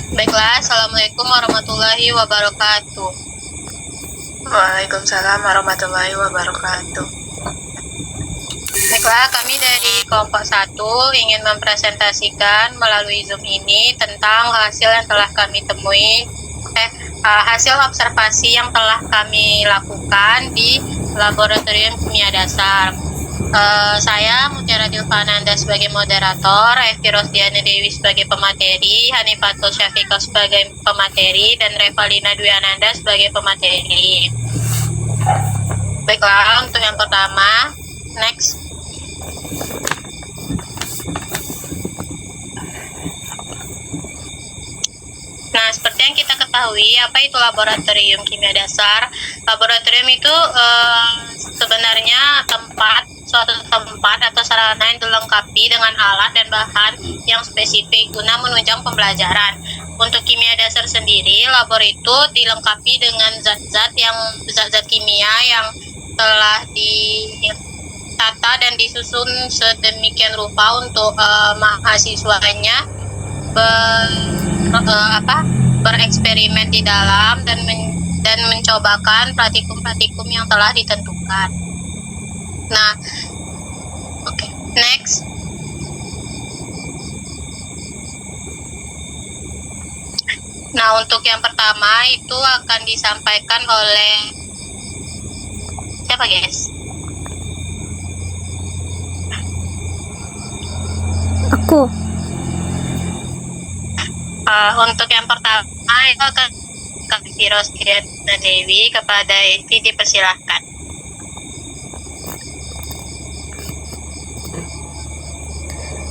Baiklah, Assalamualaikum warahmatullahi wabarakatuh. Waalaikumsalam warahmatullahi wabarakatuh. Baiklah, kami dari kelompok 1 ingin mempresentasikan melalui Zoom ini tentang hasil yang telah kami temui, hasil observasi yang telah kami lakukan di Laboratorium Kimia Dasar. Saya Mutiara Dilfananda sebagai moderator, Evi Rosdiana Dewi sebagai pemateri, Hanifatul Syafiqah sebagai pemateri, dan Revalina Dwi Ananda sebagai pemateri. Baiklah, untuk yang pertama, next. Nah, seperti yang kita ketahui, apa itu Laboratorium Kimia Dasar? Laboratorium itu sebenarnya suatu tempat atau sarana yang dilengkapi dengan alat dan bahan yang spesifik guna menunjang pembelajaran. Untuk kimia dasar sendiri, labor itu dilengkapi dengan zat-zat kimia yang telah ditata dan disusun sedemikian rupa untuk mahasiswanya bereksperimen di dalam dan mencobakan praktikum-praktikum yang telah ditentukan. Nah, oke, next. Nah, untuk yang pertama itu akan disampaikan oleh siapa, guys? Aku. Untuk yang pertama itu akan Kak Firos Diana Dewi. Kepada Evi dipersilahkan.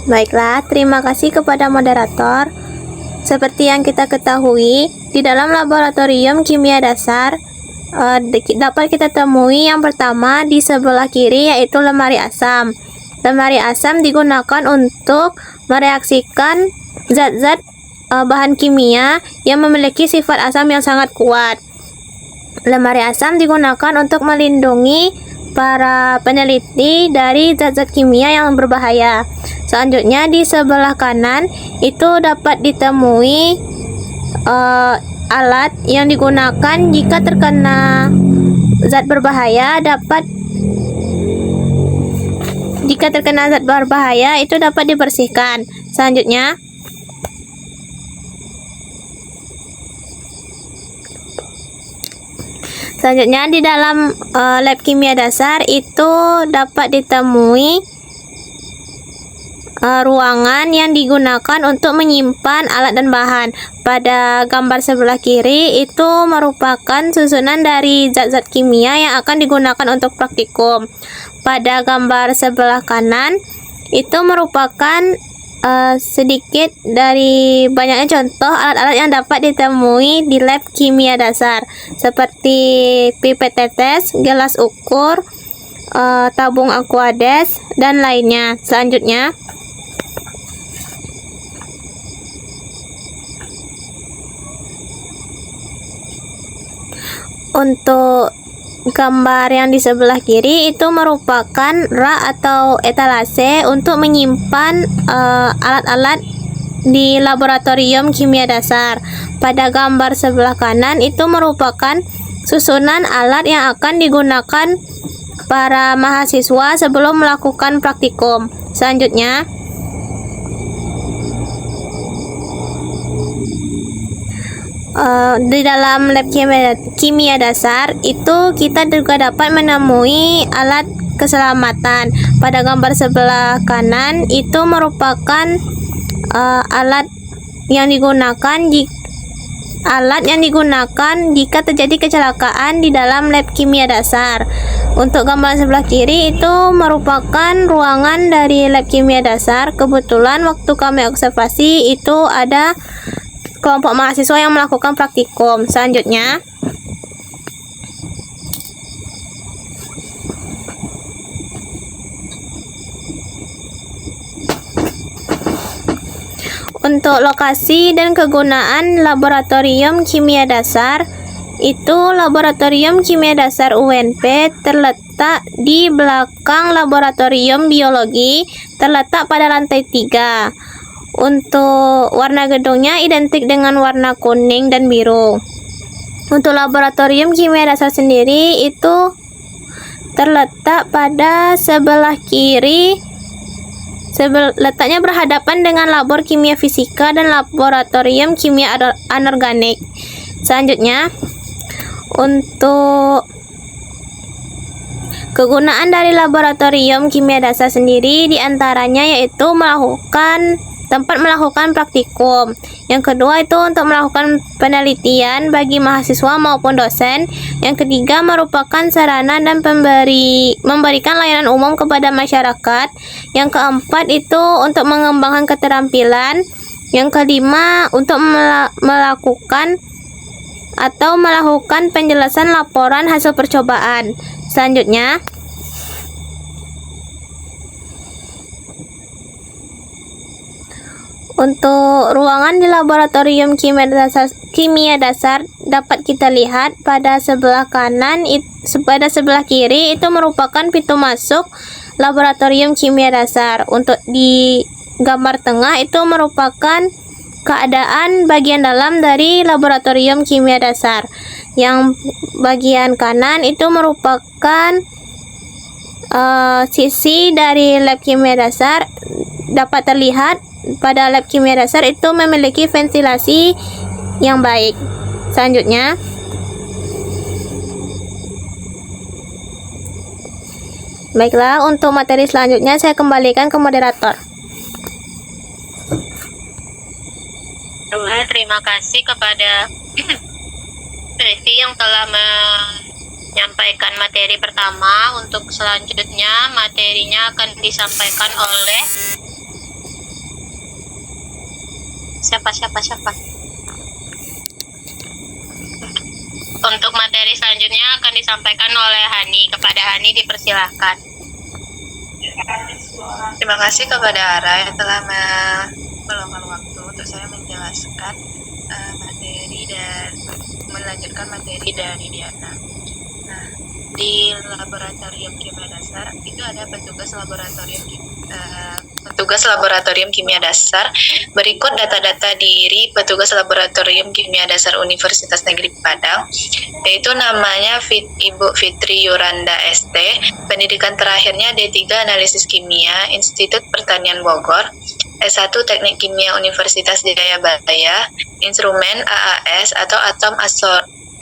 Baiklah, terima kasih kepada moderator. Seperti yang kita ketahui, di dalam laboratorium kimia dasar dapat kita temui yang pertama di sebelah kiri, yaitu lemari asam. Lemari asam digunakan untuk mereaksikan zat-zat bahan kimia yang memiliki sifat asam yang sangat kuat. Lemari asam digunakan untuk melindungi para peneliti dari zat-zat kimia yang berbahaya. Selanjutnya di sebelah kanan itu dapat ditemui alat yang digunakan jika terkena zat berbahaya itu dapat dibersihkan. Selanjutnya di dalam lab kimia dasar itu dapat ditemui ruangan yang digunakan untuk menyimpan alat dan bahan. Pada gambar sebelah kiri itu merupakan susunan dari zat-zat kimia yang akan digunakan untuk praktikum. Pada gambar sebelah kanan itu merupakan sedikit dari banyaknya contoh alat-alat yang dapat ditemui di lab kimia dasar, seperti pipet tetes, gelas ukur, tabung Aquades, dan lainnya. Selanjutnya, untuk gambar yang di sebelah kiri itu merupakan rak atau etalase untuk menyimpan alat-alat di laboratorium kimia dasar. Pada gambar sebelah kanan itu merupakan susunan alat yang akan digunakan para mahasiswa sebelum melakukan praktikum. Selanjutnya, di dalam lab kimia dasar itu kita juga dapat menemui alat keselamatan. Pada gambar sebelah kanan itu merupakan alat yang digunakan jika terjadi kecelakaan di dalam lab kimia dasar. Untuk gambar sebelah kiri itu merupakan ruangan dari lab kimia dasar. Kebetulan waktu kami observasi itu ada kelompok mahasiswa yang melakukan praktikum. Selanjutnya, untuk lokasi dan kegunaan laboratorium kimia dasar, itu laboratorium kimia dasar UNP terletak di belakang laboratorium biologi, terletak pada lantai 3. Untuk warna gedungnya identik dengan warna kuning dan biru. Untuk laboratorium kimia dasar sendiri itu terletak pada sebelah kiri, letaknya berhadapan dengan labor kimia fisika dan laboratorium kimia anorganik. Selanjutnya, untuk kegunaan dari laboratorium kimia dasar sendiri diantaranya yaitu tempat melakukan praktikum. Yang kedua itu untuk melakukan penelitian bagi mahasiswa maupun dosen. Yang ketiga merupakan sarana dan memberikan layanan umum kepada masyarakat. Yang keempat itu untuk mengembangkan keterampilan. Yang kelima untuk melakukan penjelasan laporan hasil percobaan. Selanjutnya, untuk ruangan di laboratorium kimia dasar dapat kita lihat pada sebelah kanan, pada sebelah kiri itu merupakan pintu masuk laboratorium kimia dasar. Untuk di gambar tengah itu merupakan keadaan bagian dalam dari laboratorium kimia dasar. Yang bagian kanan itu merupakan sisi dari lab kimia dasar. Dapat terlihat pada lab kimia dasar itu memiliki ventilasi yang baik. Selanjutnya, baiklah, untuk materi selanjutnya saya kembalikan ke moderator. Terima kasih kepada Revi yang telah menyampaikan materi pertama. Untuk selanjutnya materinya akan disampaikan oleh siapa. Untuk materi selanjutnya akan disampaikan oleh Hani. Kepada Hani dipersilahkan. Terima kasih kepada Ara yang telah meluangkan waktu untuk saya menjelaskan materi dan melanjutkan materi dari Diana. Nah, di laboratorium kimia dasar itu ada petugas laboratorium kimia dasar. Berikut data-data diri petugas laboratorium kimia dasar Universitas Negeri Padang, yaitu namanya Ibu Fitri Yuranda ST, pendidikan terakhirnya D3 Analisis Kimia, Institut Pertanian Bogor, S1 Teknik Kimia Universitas Jayabaya, instrumen AAS atau Atom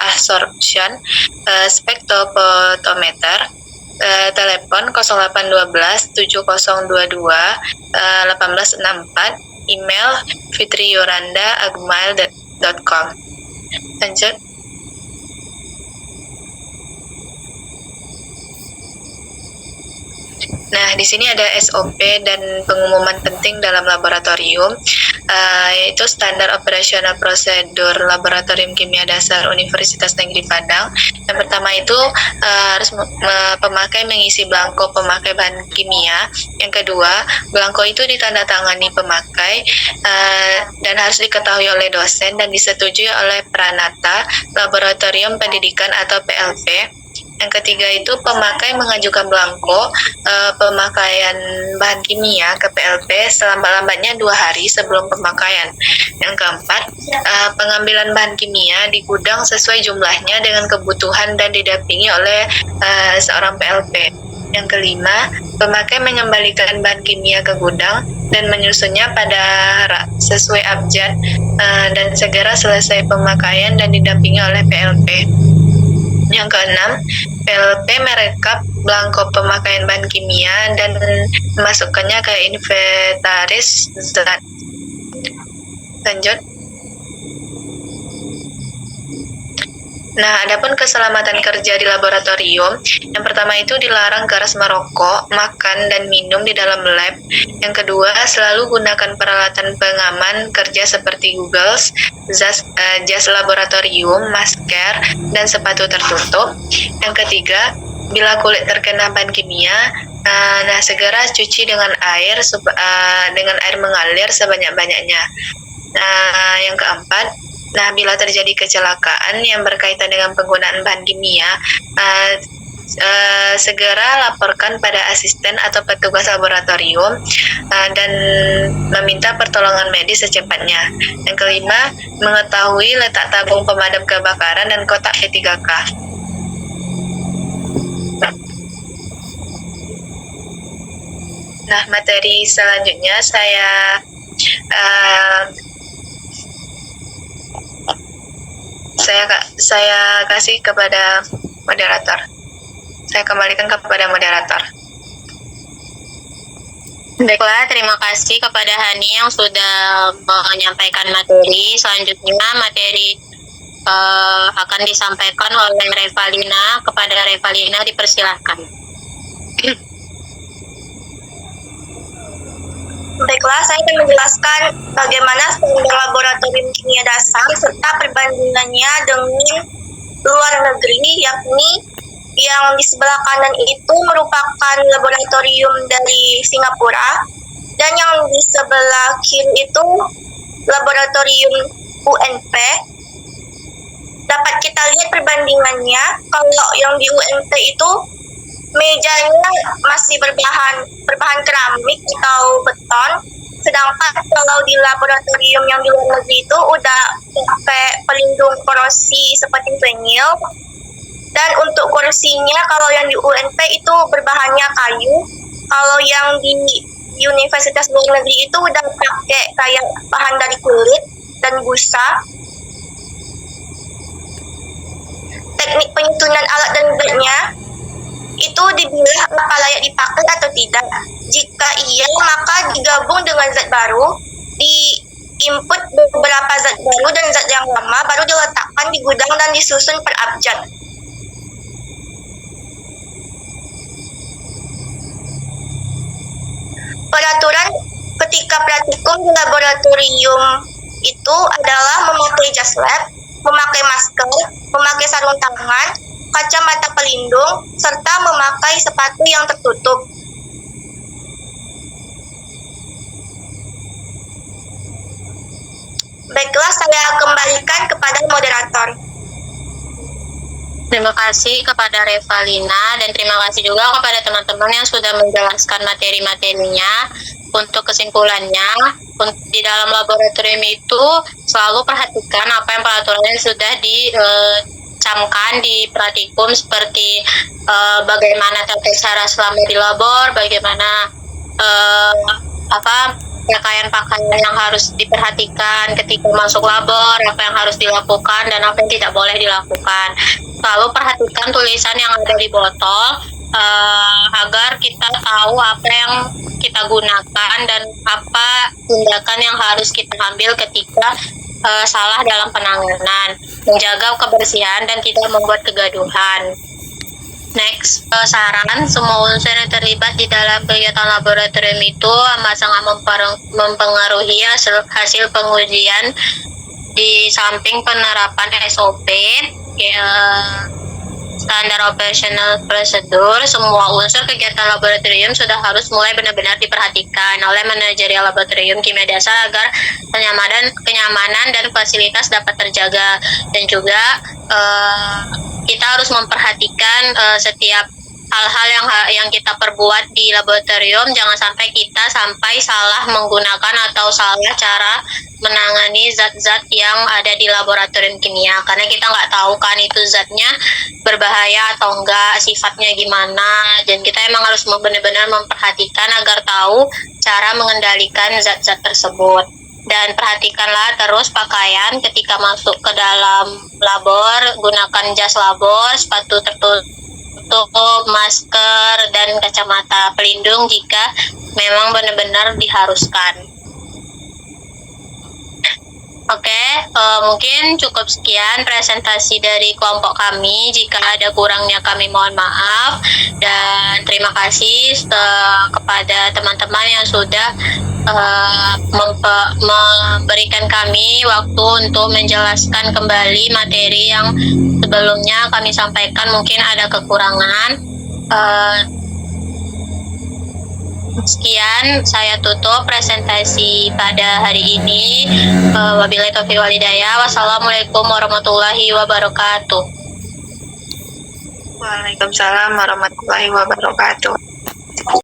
Absorption Spektrofotometer, telepon 0812 7022 1864, email fitriyuranda@gmail.com. Lanjut. Nah, di sini ada SOP dan pengumuman penting dalam laboratorium, yaitu standar operasional prosedur laboratorium kimia dasar Universitas Negeri Padang. Yang pertama itu harus pemakai mengisi belangko pemakai bahan kimia. Yang kedua, belangko itu ditandatangani pemakai dan harus diketahui oleh dosen dan disetujui oleh Pranata Laboratorium Pendidikan atau PLP. Yang ketiga itu pemakai mengajukan belangko pemakaian bahan kimia ke PLP selambat-lambatnya 2 hari sebelum pemakaian. Yang keempat, pengambilan bahan kimia di gudang sesuai jumlahnya dengan kebutuhan dan didampingi oleh seorang PLP. Yang kelima, pemakai mengembalikan bahan kimia ke gudang dan menyusunnya pada sesuai abjad dan segera selesai pemakaian dan didampingi oleh PLP. Yang keenam, PLP merekap belangko pemakaian bahan kimia dan memasukkannya ke inventaris zat. Lanjut. Nah, adapun keselamatan kerja di laboratorium, yang pertama itu dilarang keras merokok, makan, dan minum di dalam lab. Yang kedua, selalu gunakan peralatan pengaman kerja seperti goggles, jas laboratorium, masker, dan sepatu tertutup. Yang ketiga, bila kulit terkena bahan kimia, segera cuci dengan air mengalir sebanyak-banyaknya. Yang keempat, bila terjadi kecelakaan yang berkaitan dengan penggunaan bahan kimia, segera laporkan pada asisten atau petugas laboratorium dan meminta pertolongan medis secepatnya. Yang kelima, mengetahui letak tabung pemadam kebakaran dan kotak P3K. Nah, materi selanjutnya saya kasih kepada moderator. Saya kembalikan kepada moderator. Baiklah, terima kasih kepada Hani yang sudah menyampaikan materi. Selanjutnya materi akan disampaikan oleh Revalina. Kepada Revalina dipersilahkan. Baiklah, saya akan menjelaskan bagaimana standar laboratorium kimia dasar serta perbandingannya dengan luar negeri, yakni yang di sebelah kanan itu merupakan laboratorium dari Singapura dan yang di sebelah kiri itu laboratorium UNP. Dapat kita lihat perbandingannya. Kalau yang di UNP itu mejanya masih berbahan keramik atau beton, sedangkan kalau di laboratorium yang di luar negeri itu udah pakai pelindung korosi seperti vinyl. Dan untuk kursinya kalau yang di UNP itu berbahannya kayu, kalau yang di universitas luar negeri itu udah pakai kayak bahan dari kulit dan busa. Teknik penyusunan alat dan bednya itu dibilah apakah layak dipakai atau tidak. Jika iya, maka digabung dengan zat baru, diinput beberapa zat baru dan zat yang lama, baru diletakkan di gudang dan disusun per abjad. Peraturan ketika praktikum di laboratorium itu adalah memakai jas lab, memakai masker, memakai sarung tangan, kacamata pelindung, serta memakai sepatu yang tertutup. Baiklah, saya kembalikan kepada moderator. Terima kasih kepada Revalina dan terima kasih juga kepada teman-teman yang sudah menjelaskan materi-materinya. Untuk kesimpulannya, di dalam laboratorium itu selalu perhatikan apa yang peraturannya sudah dicamkan di praktikum, seperti bagaimana tata cara selama di labor, bagaimana pakaian-pakaian yang harus diperhatikan ketika masuk labor, apa yang harus dilakukan dan apa yang tidak boleh dilakukan. Selalu perhatikan tulisan yang ada di botol agar kita tahu apa yang kita gunakan dan apa tindakan yang harus kita ambil ketika salah dalam penanganan, menjaga kebersihan dan tidak membuat kegaduhan. Next, saran semua unsur yang terlibat di dalam kegiatan laboratorium itu sangat mempengaruhi hasil pengujian. Di samping penerapan SOP, standar operational prosedur, semua unsur kegiatan laboratorium sudah harus mulai benar-benar diperhatikan oleh manajerial laboratorium kimia dasar agar kenyamanan dan fasilitas dapat terjaga. Dan juga kita harus memperhatikan setiap hal-hal yang kita perbuat di laboratorium. Jangan sampai kita salah menggunakan atau salah cara menangani zat-zat yang ada di laboratorium kimia, karena kita nggak tahu kan itu zatnya berbahaya atau enggak, sifatnya gimana, dan kita emang harus benar-benar memperhatikan agar tahu cara mengendalikan zat-zat tersebut. Dan perhatikanlah terus pakaian ketika masuk ke dalam labor, gunakan jas labor, sepatu tertutup, masker, dan kacamata pelindung jika memang benar-benar diharuskan. Oke, mungkin cukup sekian presentasi dari kelompok kami. Jika ada kurangnya kami mohon maaf, dan terima kasih kepada teman-teman yang sudah memberikan kami waktu untuk menjelaskan kembali materi yang sebelumnya kami sampaikan. Mungkin ada kekurangan. Sekian, saya tutup presentasi pada hari ini. Wabillahi taufiq wal hidayah. Wassalamualaikum warahmatullahi wabarakatuh. Waalaikumsalam warahmatullahi wabarakatuh.